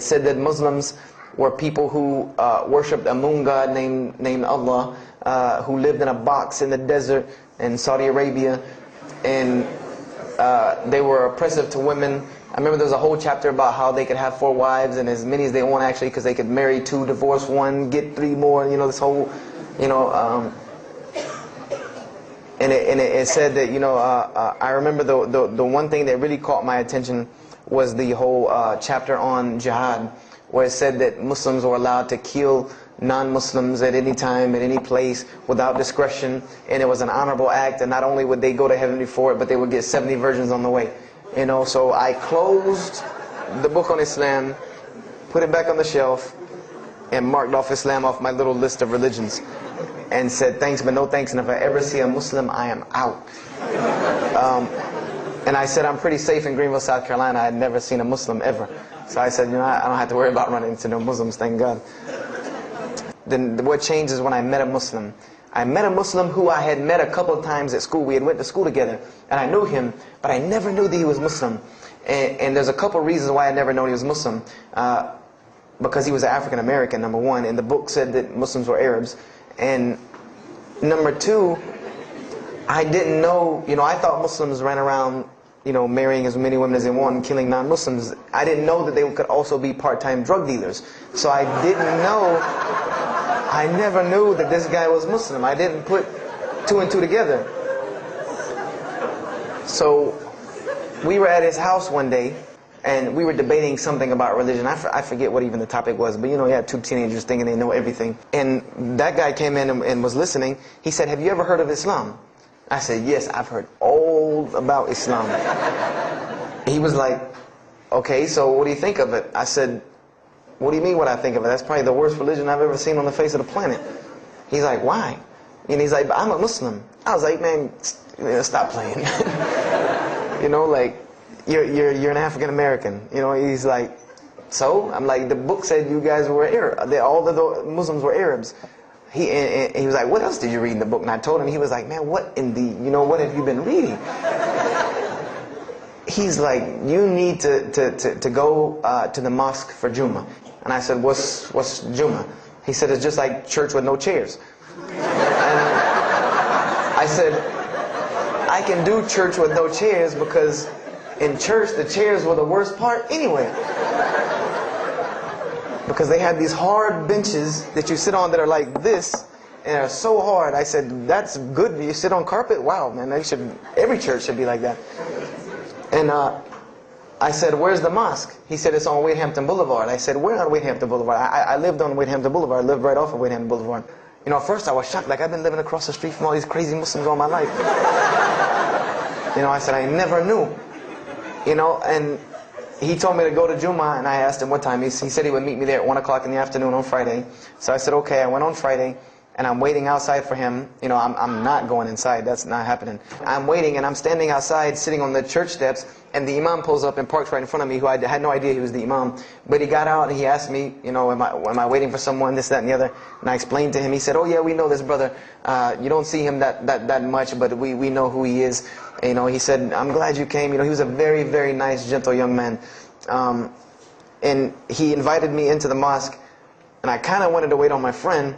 It said that Muslims were people who worshipped a moon god named Allah, who lived in a box in the desert in Saudi Arabia, and they were oppressive to women. I remember there was a whole chapter about how they could have 4 wives and as many as they want, actually, because they could marry 2, divorce 1, get 3 more. You know, this whole, you know, and it said that, you know, I remember the one thing that really caught my attention was the whole chapter on jihad, where it said that Muslims were allowed to kill non-Muslims at any time, at any place, without discretion, and it was an honorable act, and not only would they go to heaven for it, but they would get 70 virgins on the way. You know, so I closed the book on Islam, put it back on the shelf, and marked off Islam off my little list of religions, and said thanks but no thanks, and if I ever see a Muslim, I am out. And I said I'm pretty safe in Greenville, South Carolina. I had never seen a Muslim ever. So I said, you know, I don't have to worry about running into no Muslims, thank God. Then what changed is when I met a Muslim. I met a Muslim who I had met a couple of times at school. We had went to school together, and I knew him, but I never knew that he was Muslim. And there's a couple of reasons why I never known he was Muslim. Because he was African American, number one, and the book said that Muslims were Arabs. And number two, I didn't know, you know, I thought Muslims ran around, you know, marrying as many women as they want and killing non-Muslims. I didn't know that they could also be part-time drug dealers. So I didn't know, I never knew that this guy was Muslim. I didn't put 2 and 2 together. So we were at his house one day, and we were debating something about religion. I forget what even the topic was, but you know, you had 2 teenagers thinking they know everything. And that guy came in and was listening. He said, have you ever heard of Islam? I said, yes, I've heard all about Islam. He was like, okay, so what do you think of it? I said, what do you mean what I think of it? That's probably the worst religion I've ever seen on the face of the planet. He's like, why? And he's like, I'm a Muslim. I was like, man, stop playing. You know, like, you're an African American. You know, he's like, so? I'm like, the book said you guys were Arab. All the Muslims were Arabs. He was like, what else did you read in the book? And I told him, he was like, man, what in the, you know, what have you been reading? He's like, you need to go to the mosque for Jummah. And I said, what's Jummah? He said, it's just like church with no chairs. And I said, I can do church with no chairs because in church the chairs were the worst part anyway. Because they had these hard benches that you sit on that are like this, and are so hard. I said, that's good. You sit on carpet? Wow, man, every church should be like that. And I said, where's the mosque? He said, it's on Wade-Hampton Boulevard. I said, where on Wade-Hampton Boulevard? I lived on Wade-Hampton Boulevard. I lived right off of Wade-Hampton Boulevard. You know, at first I was shocked. Like, I've been living across the street from all these crazy Muslims all my life. You know, I said, I never knew. You know, and he told me to go to Jummah, and I asked him what time. He said he would meet me there at 1 o'clock in the afternoon on Friday. So I said, okay. I went on Friday, and I'm waiting outside for him. You know, I'm not going inside. That's not happening. I'm waiting, and I'm standing outside, sitting on the church steps, and the imam pulls up and parks right in front of me, who I had no idea he was the imam. But he got out, and he asked me, you know, am I waiting for someone, this, that, and the other? And I explained to him. He said, oh, yeah, we know this brother. You don't see him that much, but we know who he is. And, you know, he said, I'm glad you came. You know, he was a very, very nice, gentle young man. And he invited me into the mosque, and I kind of wanted to wait on my friend,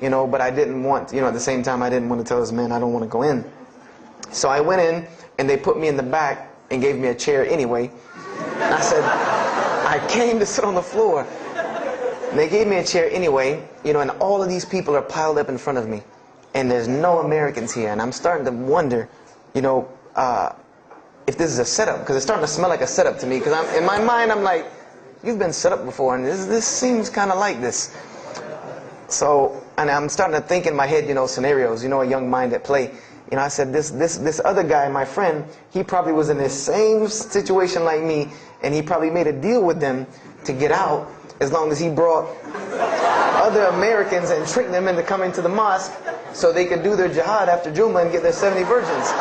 you know, but I didn't want, you know, at the same time I didn't want to tell this man I don't want to go in. So I went in, and they put me in the back and gave me a chair anyway. And I said, I came to sit on the floor. And they gave me a chair anyway, you know, and all of these people are piled up in front of me, and there's no Americans here, and I'm starting to wonder, you know, if this is a setup, because it's starting to smell like a setup to me, because in my mind I'm like, you've been set up before, and this seems kind of like this. So, and I'm starting to think in my head, you know, scenarios, you know, a young mind at play. You know, I said, this other guy, my friend, he probably was in the same situation like me, and he probably made a deal with them to get out, as long as he brought other Americans and tricked them into coming to the mosque, so they could do their jihad after Jummah and get their 70 virgins.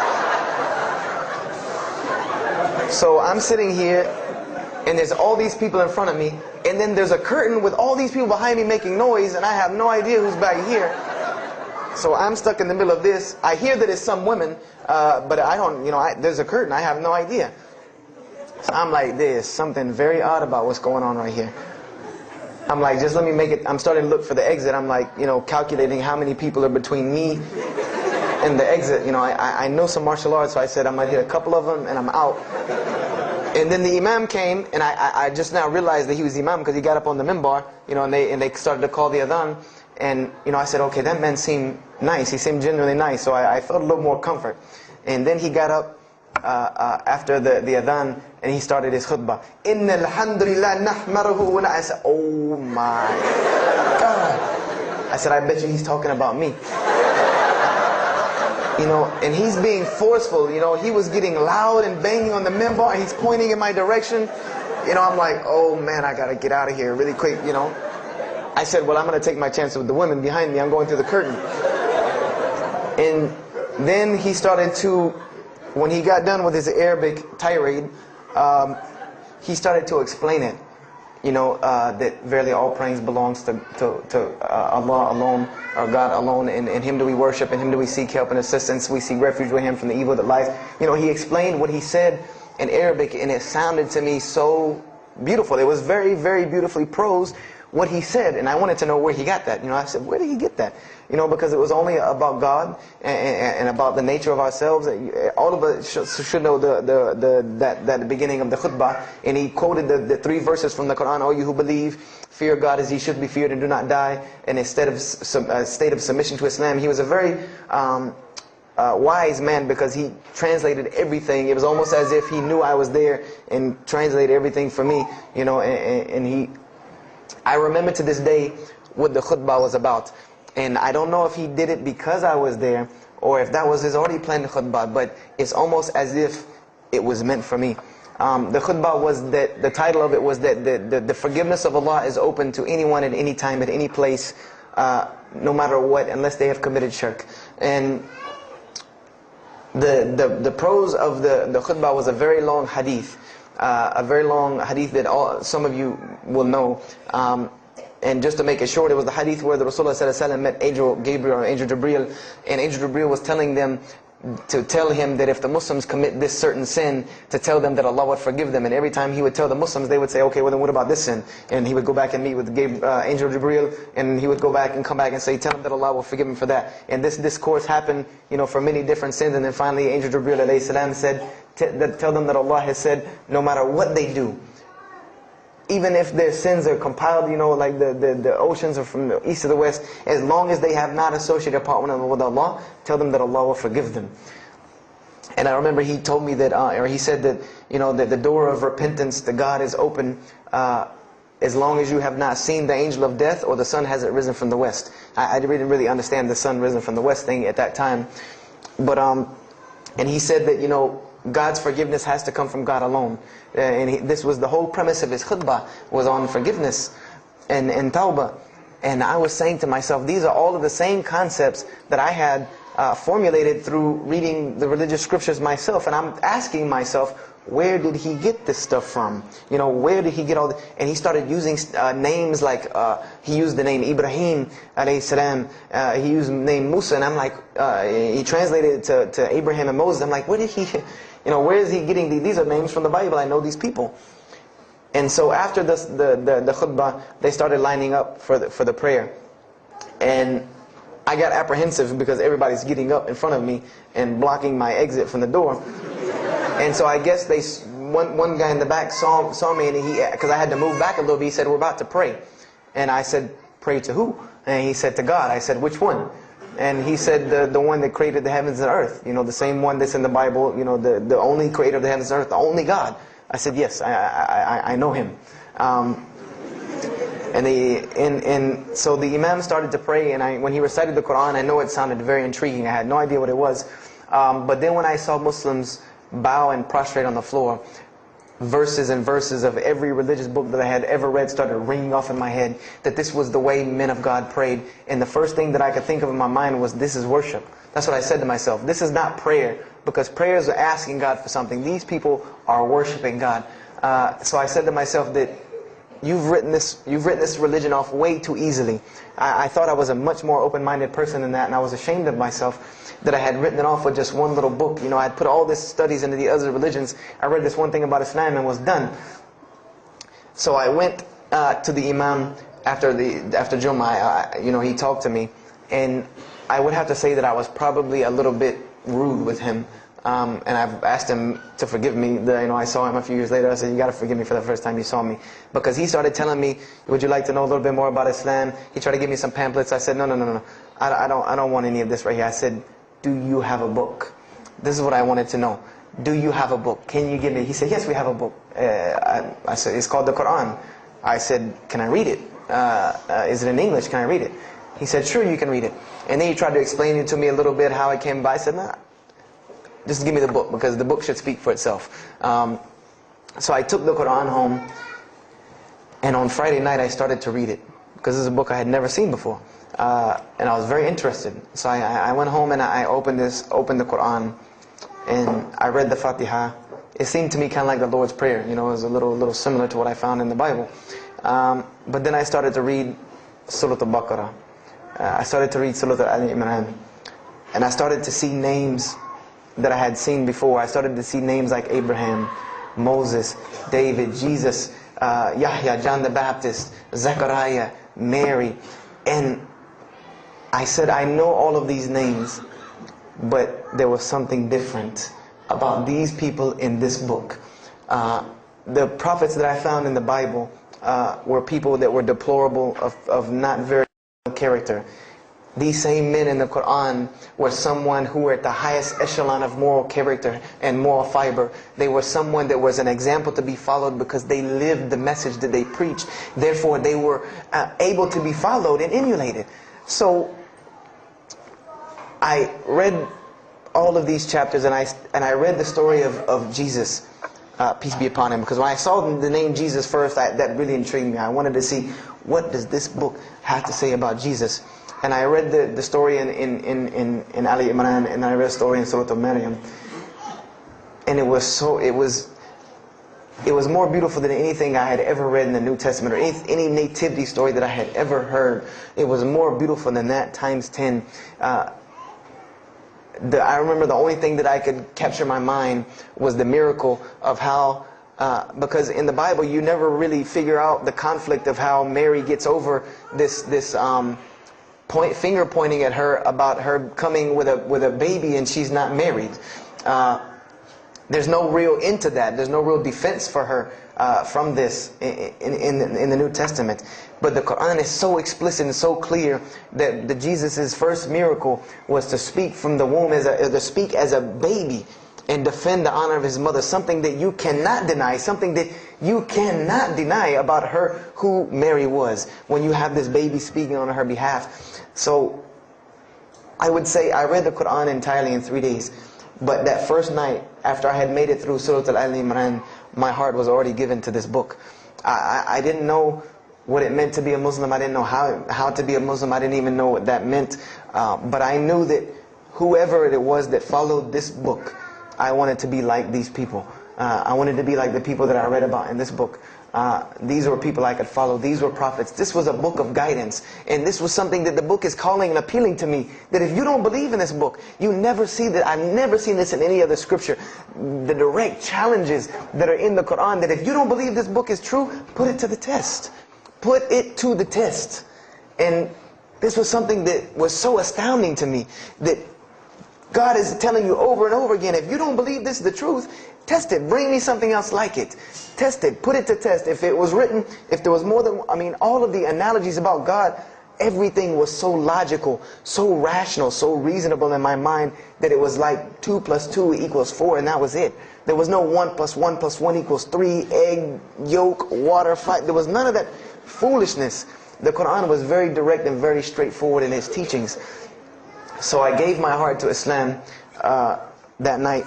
So I'm sitting here, and there's all these people in front of me, and then there's a curtain with all these people behind me making noise, and I have no idea who's back here. So I'm stuck in the middle of this. I hear that it's some women, but I don't, you know, there's a curtain. I have no idea. So I'm like, there's something very odd about what's going on right here. I'm like, just let me make it. I'm starting to look for the exit. I'm like, calculating how many people are between me and the exit. I know some martial arts, so I said I might hit a couple of them and I'm out. And then the imam came, and I just now realized that he was the imam because he got up on the minbar, and they started to call the adhan. And I said, okay, that man seemed nice. He seemed genuinely nice, so I felt a little more comfort. And then he got up after the adhan, and he started his khutbah. Inna alhamdulillah nahmaruhu wa I said, oh my God. I said, I bet you he's talking about me. And he's being forceful. He was getting loud and banging on the minbar, and he's pointing in my direction. I'm like, oh man, I gotta get out of here really quick. I said, well, I'm gonna take my chance with the women behind me. I'm going through the curtain. And then he started to, when he got done with his Arabic tirade, he started to explain it. That verily all praise belongs to Allah alone, or God alone. In Him do we worship, in Him do we seek help and assistance. We seek refuge with Him from the evil that lies. He explained what he said in Arabic, and it sounded to me so beautiful. It was very, very beautifully prosed, what he said, and I wanted to know where he got that. I said, where did he get that? Because it was only about God and about the nature of ourselves. All of us should know that beginning of the khutbah. And he quoted the 3 verses from the Quran. O you who believe, fear God as ye should be feared and do not die. And instead of a state of submission to Islam, he was a very wise man because he translated everything. It was almost as if he knew I was there and translated everything for me. I remember to this day what the khutbah was about. And I don't know if he did it because I was there, or if that was his already planned khutbah, but it's almost as if it was meant for me. The khutbah was that, the title of it was that the forgiveness of Allah is open to anyone at any time, at any place, no matter what, unless they have committed shirk. And the prose of the khutbah was a very long hadith. That some of you will know. And just to make it short, it was the hadith where the Rasulullah met Angel Gabriel, or Angel Jibreel, and Angel Jibreel was telling them to tell him that if the Muslims commit this certain sin, to tell them that Allah would forgive them. And every time he would tell the Muslims, they would say, okay, well then what about this sin? And he would go back and meet with Angel Jibreel, and he would go back and come back and say, tell them that Allah will forgive him for that. And this discourse happened, for many different sins. And then finally Angel Jibreel alayhi salam said, tell them that Allah has said, no matter what they do, even if their sins are compiled, like the oceans are from the east to the west, as long as they have not associated a partner with Allah, tell them that Allah will forgive them. And I remember he told me that, or he said that, that the door of repentance to God is open as long as you have not seen the angel of death or the sun hasn't risen from the west. I didn't really understand the sun risen from the west thing at that time. But, and he said that, God's forgiveness has to come from God alone. This was the whole premise of his khutbah, was on forgiveness and tawbah. And I was saying to myself, these are all of the same concepts that I had formulated through reading the religious scriptures myself. And I'm asking myself, where did he get this stuff from? Where did he get all this? And he started using names like, he used the name Ibrahim alayhi salam, he used the name Musa, and I'm like, he translated it to Abraham and Moses. I'm like, where did he, where is he getting these? These are names from the Bible, I know these people. And so after the khutbah, they started lining up for the prayer. And I got apprehensive because everybody's getting up in front of me and blocking my exit from the door. And so I guess one guy in the back saw me, and because I had to move back a little bit, he said, we're about to pray. And I said, pray to who? And he said, to God. I said, which one? And he said, the one that created the heavens and earth. The same one that's in the Bible, the only creator of the heavens and earth, the only God. I said, yes, I know him. And so the Imam started to pray, and when he recited the Quran, I know it sounded very intriguing. I had no idea what it was. But then when I saw Muslims bow and prostrate on the floor, verses and verses of every religious book that I had ever read started ringing off in my head, that this was the way men of God prayed. And the first thing that I could think of in my mind was, this is worship. That's what I said to myself. This is not prayer, because prayers are asking God for something. These people are worshiping God. So I said to myself that you've written this religion off way too easily. I thought I was a much more open-minded person than that, and I was ashamed of myself that I had written it off with just one little book. I had put all these studies into the other religions. I read this one thing about Islam and was done. So I went to the Imam, after Jummah, you know, he talked to me, and I would have to say that I was probably a little bit rude with him. And I've asked him to forgive me. You know, I saw him a few years later. I said, you got to forgive me for the first time you saw me. Because he started telling me, would you like to know a little bit more about Islam? He tried to give me some pamphlets. I said, no. I don't want any of this right here. I said, do you have a book? This is what I wanted to know. Do you have a book? Can you give me? He said, yes, we have a book. I said, it's called the Quran. I said, can I read it? Is it in English? Can I read it? He said, sure, you can read it. And then he tried to explain it to me a little bit, how it came by. I said, nah. Just give me the book, because the book should speak for itself. So I took the Quran home, and on Friday night I started to read it, because this is a book I had never seen before, and I was very interested. So I went home and I opened the Quran, and I read the Fatiha. It seemed to me kind of like the Lord's Prayer. You know, it was a little similar to what I found in the Bible. But then I started to read Surah Al-Baqarah. I started to read Surah Al-Imran, and I started to see names that I had seen before. I started to see names like Abraham, Moses, David, Jesus, Yahya, John the Baptist, Zechariah, Mary. And I said, I know all of these names, but there was something different about these people in this book. The prophets that I found in the Bible were people that were deplorable, of not very good character. These same men in the Quran were someone who were at the highest echelon of moral character and moral fiber. They were someone that was an example to be followed because they lived the message that they preached. Therefore, they were able to be followed and emulated. So, I read all of these chapters, and I read the story of Jesus, peace be upon him. Because when I saw the name Jesus first, that really intrigued me. I wanted to see, what does this book have to say about Jesus? And I read the story in Ali Imran, and I read the story in Surah Al-Maryam, and it was more beautiful than anything I had ever read in the New Testament, or any nativity story that I had ever heard. It was more beautiful than that times 10. I remember the only thing that I could capture my mind was the miracle of how, because in the Bible you never really figure out the conflict of how Mary gets over this finger pointing at her about her coming with a baby and she's not married. There's no real end to that. There's no real defense for her from this in the New Testament. But the Quran is so explicit and so clear that Jesus' first miracle was to speak from the womb, to speak as a baby and defend the honor of his mother. Something that you cannot deny. Something that you cannot deny about her, who Mary was, when you have this baby speaking on her behalf. So I would say I read the Quran entirely in 3 days. But that first night, after I had made it through Surah Al-Imran, my heart was already given to this book. I didn't know what it meant to be a Muslim. I didn't know how to be a Muslim. I didn't even know what that meant. But I knew that whoever it was that followed this book, I wanted to be like these people. I wanted to be like the people that I read about in this book. These were people I could follow. These were prophets. This was a book of guidance. And this was something that the book is calling and appealing to me. That if you don't believe in this book, you never see that. I've never seen this in any other scripture. The direct challenges that are in the Quran, that if you don't believe this book is true, put it to the test. Put it to the test. And this was something that was so astounding to me, that God is telling you over and over again, if you don't believe this is the truth, test it. Bring me something else like it. Test it. Put it to test. If it was written, if there was more than, all of the analogies about God, everything was so logical, so rational, so reasonable in my mind, that it was like 2 + 2 = 4, and that was it. There was no 1 + 1 + 1 = 3, egg, yolk, water, fire. There was none of that foolishness. The Quran was very direct and very straightforward in its teachings. So I gave my heart to Islam that night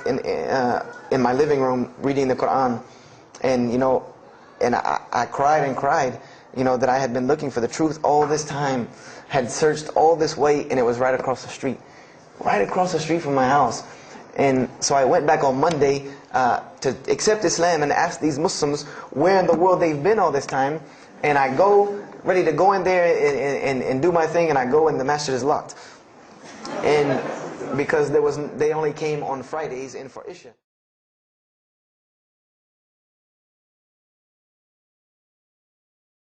in my living room, reading the Quran, and I cried and cried, that I had been looking for the truth all this time, had searched all this way, and it was right across the street from my house. And so I went back on Monday to accept Islam and ask these Muslims where in the world they've been all this time, and I go ready to go in there and do my thing, and I go and the masjid is locked. And because they only came on Fridays in for Isha.